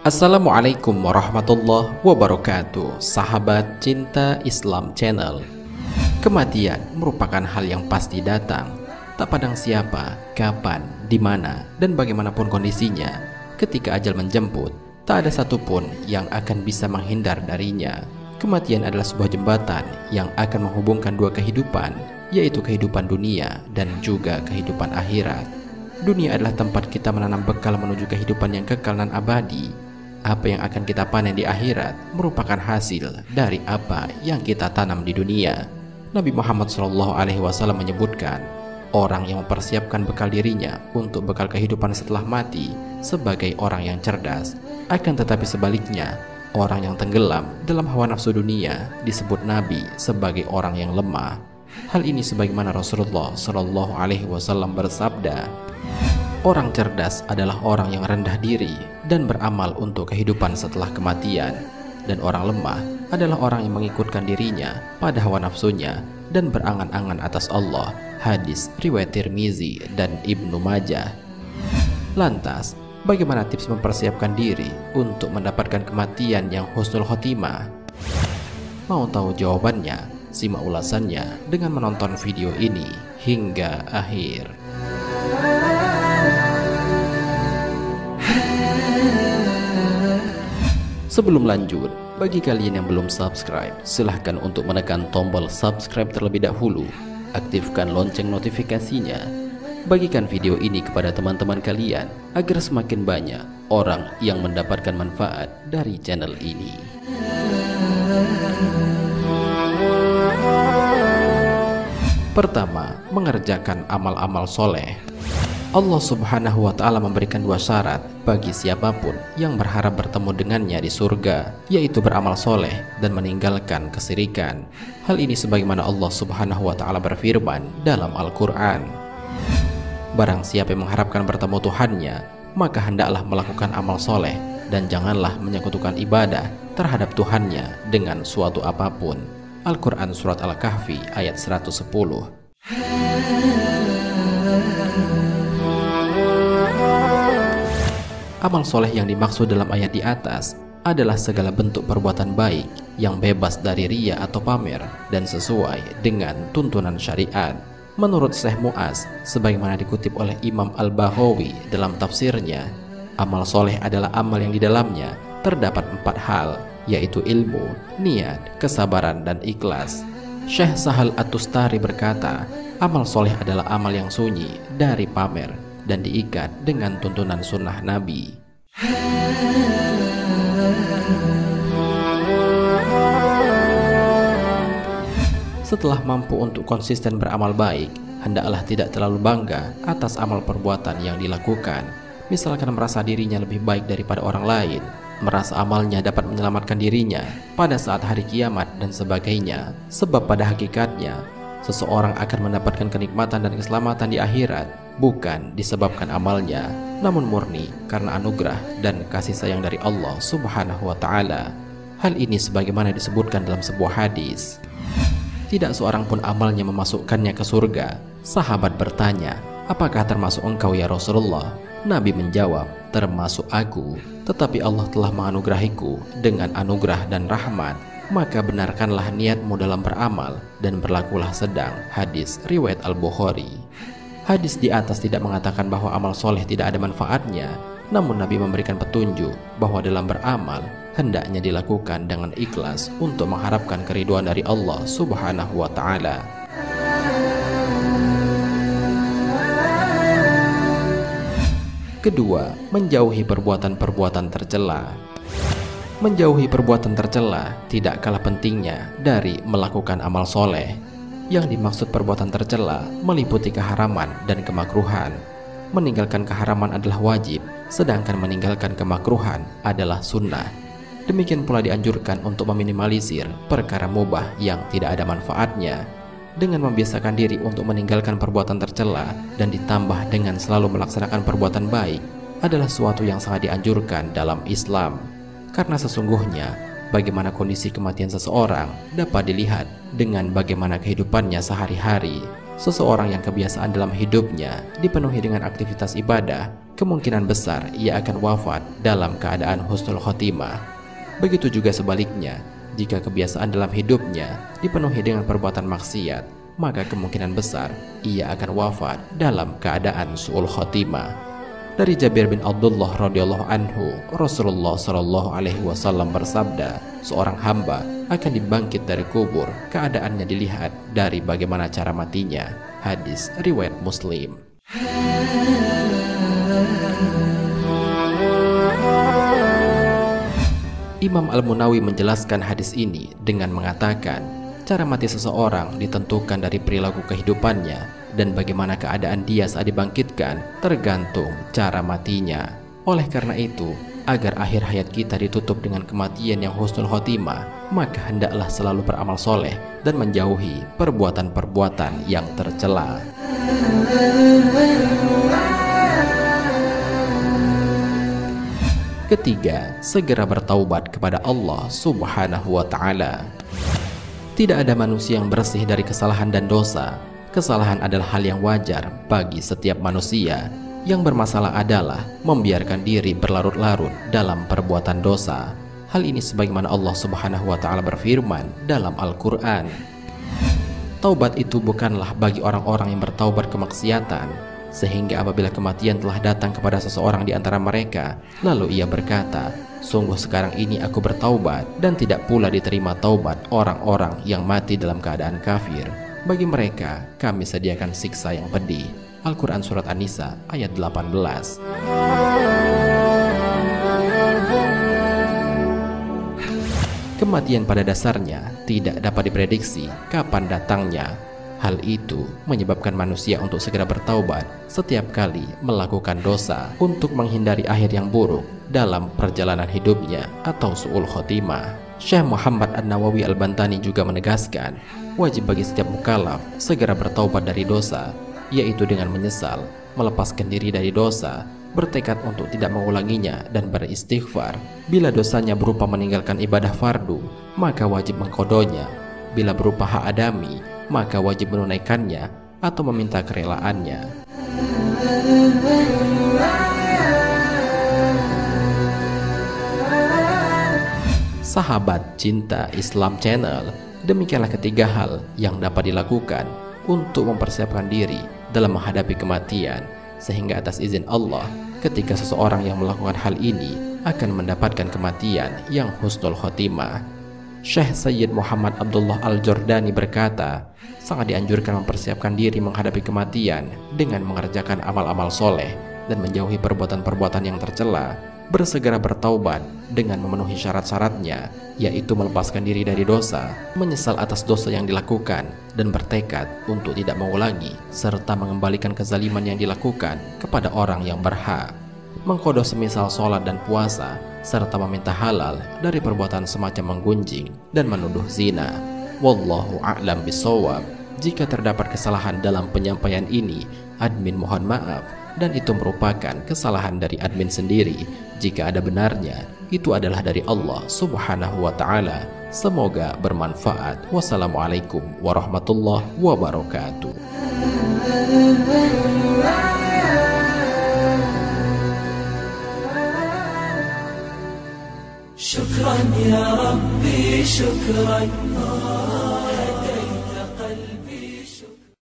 Assalamualaikum warahmatullahi wabarakatuh. Sahabat Cinta Islam Channel. Kematian merupakan hal yang pasti datang, tak pandang siapa, kapan, di mana, dan bagaimanapun kondisinya. Ketika ajal menjemput, tak ada satupun yang akan bisa menghindar darinya. Kematian adalah sebuah jembatan yang akan menghubungkan dua kehidupan, yaitu kehidupan dunia dan juga kehidupan akhirat. Dunia adalah tempat kita menanam bekal menuju kehidupan yang kekal dan abadi. Apa yang akan kita panen di akhirat merupakan hasil dari apa yang kita tanam di dunia. Nabi Muhammad SAW menyebutkan, orang yang mempersiapkan bekal dirinya untuk bekal kehidupan setelah mati sebagai orang yang cerdas. Akan tetapi sebaliknya, orang yang tenggelam dalam hawa nafsu dunia disebut Nabi sebagai orang yang lemah. Hal ini sebagaimana Rasulullah SAW bersabda, orang cerdas adalah orang yang rendah diri dan beramal untuk kehidupan setelah kematian, dan orang lemah adalah orang yang mengikutkan dirinya pada hawa nafsunya dan berangan-angan atas Allah. Hadis riwayat Tirmizi dan Ibnu Majah. Lantas, bagaimana tips mempersiapkan diri untuk mendapatkan kematian yang husnul khotimah? Mau tahu jawabannya? Simak ulasannya dengan menonton video ini hingga akhir. Sebelum lanjut, bagi kalian yang belum subscribe, silahkan untuk menekan tombol subscribe terlebih dahulu. Aktifkan lonceng notifikasinya. Bagikan video ini kepada teman-teman kalian agar semakin banyak orang yang mendapatkan manfaat dari channel ini. Pertama, mengerjakan amal-amal soleh. Allah Subhanahu wa Ta'ala memberikan dua syarat bagi siapapun yang berharap bertemu dengannya di surga, yaitu beramal soleh dan meninggalkan kesyirikan. Hal ini sebagaimana Allah Subhanahu wa Ta'ala berfirman dalam Al-Quran, barang siapa yang mengharapkan bertemu Tuhannya, maka hendaklah melakukan amal soleh dan janganlah menyekutukan ibadah terhadap Tuhannya dengan suatu apapun. Al-Quran Surat Al-Kahfi ayat 110. Amal soleh yang dimaksud dalam ayat di atas adalah segala bentuk perbuatan baik yang bebas dari riya atau pamer dan sesuai dengan tuntunan syariat. Menurut Syekh Mu'az, sebagaimana dikutip oleh Imam Al-Bahawi dalam tafsirnya, amal soleh adalah amal yang di dalamnya terdapat 4 hal, yaitu ilmu, niat, kesabaran, dan ikhlas. Syekh Sahal At-Tustari berkata, amal soleh adalah amal yang sunyi dari pamer dan diikat dengan tuntunan sunnah Nabi. Setelah mampu untuk konsisten beramal baik, hendaklah tidak terlalu bangga atas amal perbuatan yang dilakukan. Misalkan merasa dirinya lebih baik daripada orang lain, merasa amalnya dapat menyelamatkan dirinya pada saat hari kiamat dan sebagainya. Sebab pada hakikatnya, seseorang akan mendapatkan kenikmatan dan keselamatan di akhirat bukan disebabkan amalnya, namun murni karena anugerah dan kasih sayang dari Allah Subhanahu wa Ta'ala. Hal ini sebagaimana disebutkan dalam sebuah hadis, tidak seorang pun amalnya memasukkannya ke surga. Sahabat bertanya, apakah termasuk engkau ya Rasulullah? Nabi menjawab, termasuk aku, tetapi Allah telah menganugerahiku dengan anugerah dan rahmat. Maka benarkanlah niatmu dalam beramal dan berlakulah sedang. Hadis riwayat Al-Bukhari. Hadis di atas tidak mengatakan bahwa amal soleh tidak ada manfaatnya, namun Nabi memberikan petunjuk bahwa dalam beramal hendaknya dilakukan dengan ikhlas untuk mengharapkan keridhaan dari Allah Subhanahu wa Ta'ala. Kedua, menjauhi perbuatan-perbuatan tercela. Menjauhi perbuatan tercela tidak kalah pentingnya dari melakukan amal soleh. Yang dimaksud perbuatan tercela meliputi keharaman dan kemakruhan. Meninggalkan keharaman adalah wajib, sedangkan meninggalkan kemakruhan adalah sunnah. Demikian pula dianjurkan untuk meminimalisir perkara mubah yang tidak ada manfaatnya. Dengan membiasakan diri untuk meninggalkan perbuatan tercela dan ditambah dengan selalu melaksanakan perbuatan baik adalah suatu yang sangat dianjurkan dalam Islam. Karena sesungguhnya bagaimana kondisi kematian seseorang dapat dilihat dengan bagaimana kehidupannya sehari-hari. Seseorang yang kebiasaan dalam hidupnya dipenuhi dengan aktivitas ibadah, kemungkinan besar ia akan wafat dalam keadaan husnul khotimah. Begitu juga sebaliknya, jika kebiasaan dalam hidupnya dipenuhi dengan perbuatan maksiat, maka kemungkinan besar ia akan wafat dalam keadaan su'ul khotimah. Dari Jabir bin Abdullah radhiyallahu anhu, Rasulullah shallallahu alaihi wasallam bersabda, seorang hamba akan dibangkit dari kubur, keadaannya dilihat dari bagaimana cara matinya. Hadis riwayat Muslim. Imam Al-Munawi menjelaskan hadis ini dengan mengatakan, cara mati seseorang ditentukan dari perilaku kehidupannya, dan bagaimana keadaan dia saat dibangkitkan tergantung cara matinya. Oleh karena itu, agar akhir hayat kita ditutup dengan kematian yang husnul khotimah, maka hendaklah selalu beramal soleh dan menjauhi perbuatan-perbuatan yang tercela. Ketiga, segera bertaubat kepada Allah Subhanahu wa Ta'ala. Tidak ada manusia yang bersih dari kesalahan dan dosa. Kesalahan adalah hal yang wajar bagi setiap manusia. Yang bermasalah adalah membiarkan diri berlarut-larut dalam perbuatan dosa. Hal ini sebagaimana Allah Subhanahu wa Ta'ala berfirman dalam Al-Quran. Taubat itu bukanlah bagi orang-orang yang bertaubat kemaksiatan, sehingga apabila kematian telah datang kepada seseorang di antara mereka, lalu ia berkata, sungguh sekarang ini aku bertaubat, dan tidak pula diterima taubat orang-orang yang mati dalam keadaan kafir. Bagi mereka, kami sediakan siksa yang pedih. Al-Quran Surat An-Nisa ayat 18. Kematian pada dasarnya tidak dapat diprediksi kapan datangnya. Hal itu menyebabkan manusia untuk segera bertaubat setiap kali melakukan dosa untuk menghindari akhir yang buruk dalam perjalanan hidupnya atau su'ul khotimah. Syekh Muhammad An-Nawawi Al-Bantani juga menegaskan, wajib bagi setiap mukallaf segera bertaubat dari dosa, yaitu dengan menyesal, melepaskan diri dari dosa, bertekad untuk tidak mengulanginya dan beristighfar. Bila dosanya berupa meninggalkan ibadah fardu, maka wajib mengqadanya. Bila berupa hak adami, maka wajib menunaikannya atau meminta kerelaannya. Sahabat Cinta Islam Channel, demikianlah ketiga hal yang dapat dilakukan untuk mempersiapkan diri dalam menghadapi kematian, sehingga atas izin Allah, ketika seseorang yang melakukan hal ini akan mendapatkan kematian yang husnul khotimah. Syekh Sayyid Muhammad Abdullah Al-Jordani berkata, sangat dianjurkan mempersiapkan diri menghadapi kematian dengan mengerjakan amal-amal soleh dan menjauhi perbuatan-perbuatan yang tercela, bersegera bertaubat dengan memenuhi syarat-syaratnya, yaitu melepaskan diri dari dosa, menyesal atas dosa yang dilakukan, dan bertekad untuk tidak mengulangi, serta mengembalikan kezaliman yang dilakukan kepada orang yang berhak, mengqadha semisal sholat dan puasa, serta meminta halal dari perbuatan semacam menggunjing dan menuduh zina. Wallahu a'lam bishawab. Jika terdapat kesalahan dalam penyampaian ini, admin mohon maaf, dan itu merupakan kesalahan dari admin sendiri. Jika ada benarnya, itu adalah dari Allah Subhanahu wa Ta'ala. Semoga bermanfaat. Wassalamualaikum warahmatullahi wabarakatuh. Syukran ya Rabbi, syukran. Hadaita qalbi, syukran.